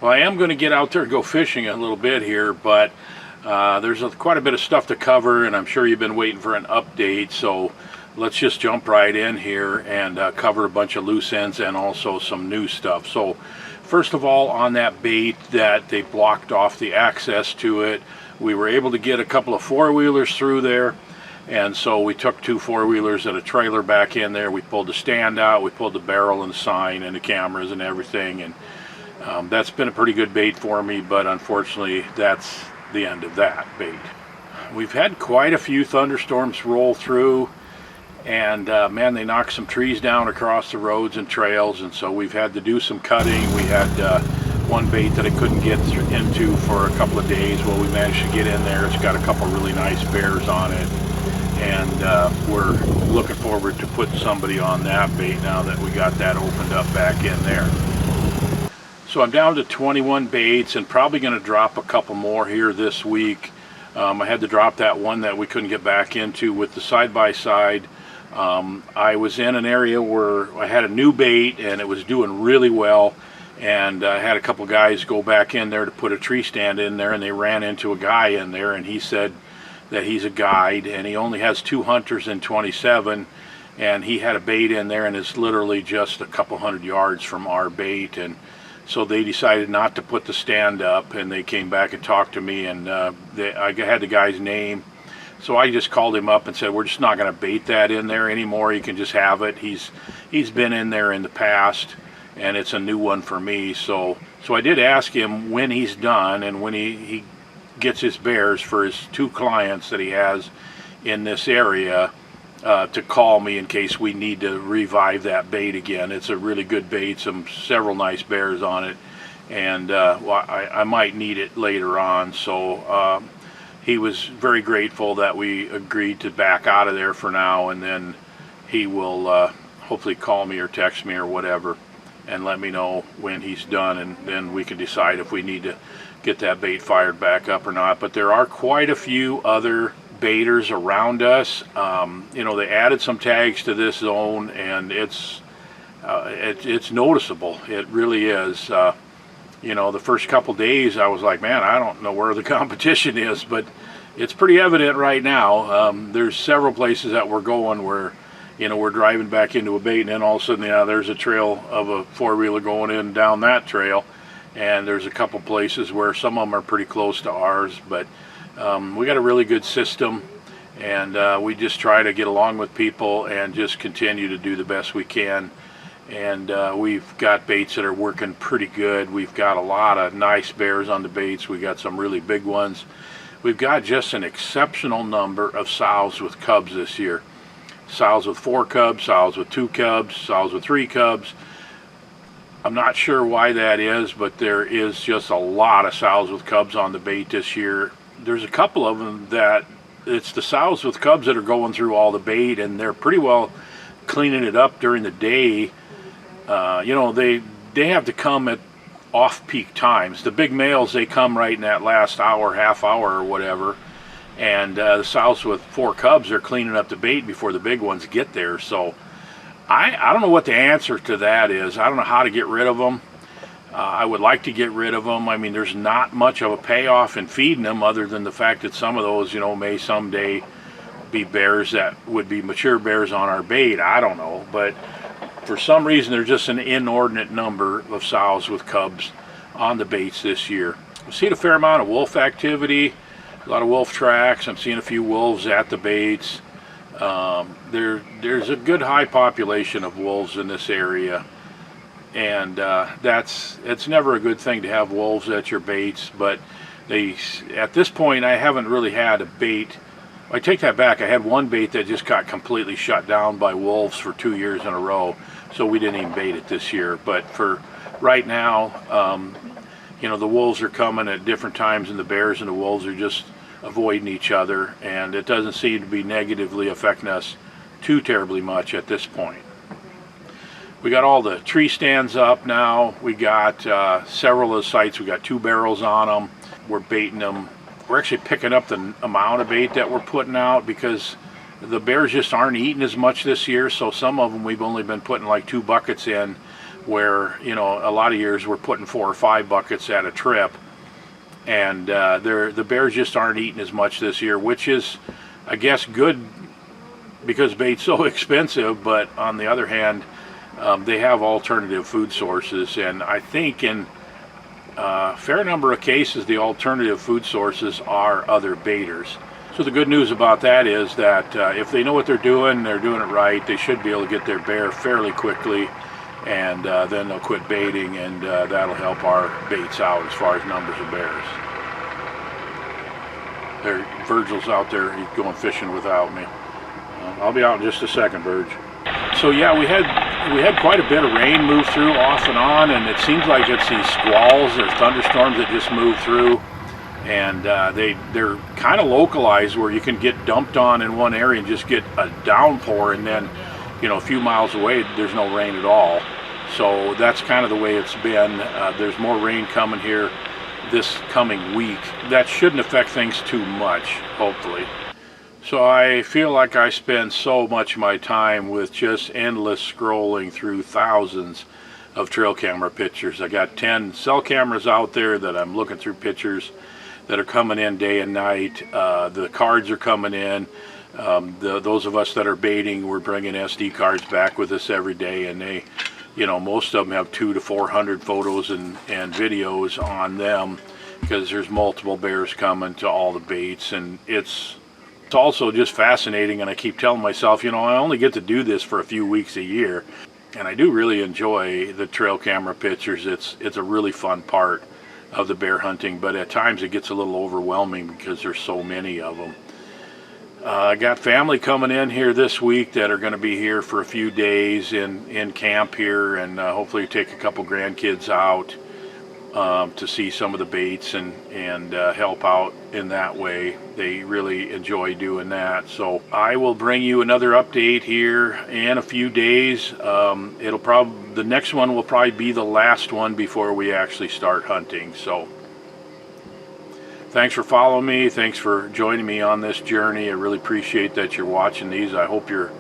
Well, I am going to get out there and go fishing a little bit here, but there's quite a bit of stuff to cover, and I'm sure you've been waiting for an update, so let's just jump right in here and cover a bunch of loose ends and also some new stuff. So first of all, on that bait that they blocked off the access to it, we were able to get a couple of four-wheelers through there, and so we took two four-wheelers and a trailer back in there. We pulled the stand out, we pulled the barrel and the sign and the cameras and everything, and that's been a pretty good bait for me, but unfortunately that's the end of that bait. We've had quite a few thunderstorms roll through, and man, they knocked some trees down across the roads and trails, and so we've had to do some cutting. We had one bait that I couldn't get into for a couple of days. Well, we managed to get in there. It's got a couple really nice bears on it, and we're looking forward to putting somebody on that bait now that we got that opened up back in there. So I'm down to 21 baits and probably going to drop a couple more here this week. I had to drop that one that we couldn't get back into with the side-by-side. I was in an area where I had a new bait and it was doing really well, and I had a couple guys go back in there to put a tree stand in there, and they ran into a guy in there, and he said that he's a guide and he only has 2 hunters in 27, and he had a bait in there and it's literally just a couple hundred yards from our bait. And so they decided not to put the stand up, and they came back and talked to me, and I had the guy's name. So I just called him up and said, we're just not going to bait that in there anymore. You can just have it. He's been in there in the past, and it's a new one for me. So I did ask him when he's done and when he gets his bears for his 2 clients that he has in this area, to call me in case we need to revive that bait again. It's a really good bait, several nice bears on it, and well, I might need it later on. So he was very grateful that we agreed to back out of there for now, and then he will hopefully call me or text me or whatever and let me know when he's done, and then we can decide if we need to get that bait fired back up or not. But there are quite a few other baiters around us. You know, they added some tags to this zone, and it's noticeable. It really is. You know, the first couple days I was like, man, I don't know where the competition is, but it's pretty evident right now. There's several places that we're going where, you know, we're driving back into a bait, and then all of a sudden, yeah, there's a trail of a four-wheeler going in down that trail, and there's a couple places where some of them are pretty close to ours, but we got a really good system, and we just try to get along with people and just continue to do the best we can. And we've got baits that are working pretty good. We've got a lot of nice bears on the baits. We got some really big ones. We've got just an exceptional number of sows with cubs this year. Sows with 4 cubs, sows with 2 cubs, sows with 3 cubs. I'm not sure why that is, but there is just a lot of sows with cubs on the bait this year. There's a couple of them that it's the sows with cubs that are going through all the bait, and they're pretty well cleaning it up during the day. You know, they have to come at off-peak times. The big males, they come right in that last hour, half hour or whatever, and the sows with 4 cubs are cleaning up the bait before the big ones get there. So I don't know what the answer to that is. I don't know how to get rid of them. I would like to get rid of them. I mean, there's not much of a payoff in feeding them other than the fact that some of those, you know, may someday be bears that would be mature bears on our bait. I don't know, but for some reason there's just an inordinate number of sows with cubs on the baits this year. We've seen a fair amount of wolf activity, a lot of wolf tracks. I'm seeing a few wolves at the baits. There's a good high population of wolves in this area, and it's never a good thing to have wolves at your baits, but at this point I haven't really had a bait. I take that back. I had one bait that just got completely shut down by wolves for 2 years in a row, so we didn't even bait it this year. But for right now, you know, the wolves are coming at different times, and the bears and the wolves are just avoiding each other, and it doesn't seem to be negatively affecting us too terribly much at this point. We got all the tree stands up now. We got several of the sites. We got 2 barrels on them. We're baiting them. We're actually picking up the amount of bait that we're putting out because the bears just aren't eating as much this year. So some of them we've only been putting like 2 buckets in, where, you know, a lot of years we're putting 4 or 5 buckets at a trip, and the bears just aren't eating as much this year, which is, I guess, good because bait's so expensive. But on the other hand, they have alternative food sources, and I think in a fair number of cases the alternative food sources are other baiters. So the good news about that is that if they know what they're doing it right, they should be able to get their bear fairly quickly, and then they'll quit baiting, and that'll help our baits out as far as numbers of bears. There, Virgil's out there, he's going fishing without me. I'll be out in just a second, Virg. So yeah, we had quite a bit of rain move through off and on, and it seems like it's these squalls or thunderstorms that just move through, and they're kind of localized where you can get dumped on in one area and just get a downpour, and then, you know, a few miles away there's no rain at all. So that's kind of the way it's been. There's more rain coming here this coming week. That shouldn't affect things too much, hopefully. So I feel like I spend so much of my time with just endless scrolling through thousands of trail camera pictures. I got 10 cell cameras out there that I'm looking through pictures that are coming in day and night. The cards are coming in. Those of us that are baiting, we're bringing SD cards back with us every day, and they, you know, most of them have 200 to 400 photos and videos on them because there's multiple bears coming to all the baits, and it's also just fascinating. And I keep telling myself, you know, I only get to do this for a few weeks a year, and I do really enjoy the trail camera pictures. It's a really fun part of the bear hunting, but at times it gets a little overwhelming because there's so many of them. I got family coming in here this week that are going to be here for a few days in camp here, and hopefully take a couple grandkids out to see some of the baits and help out in that way. They really enjoy doing that. So I will bring you another update here in a few days. The next one will probably be the last one before we actually start hunting. So thanks for following me. Thanks for joining me on this journey. I really appreciate that you're watching these. I hope you're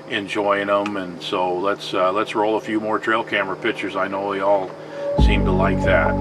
enjoying them. And so let's roll a few more trail camera pictures. I know you all seem to like that.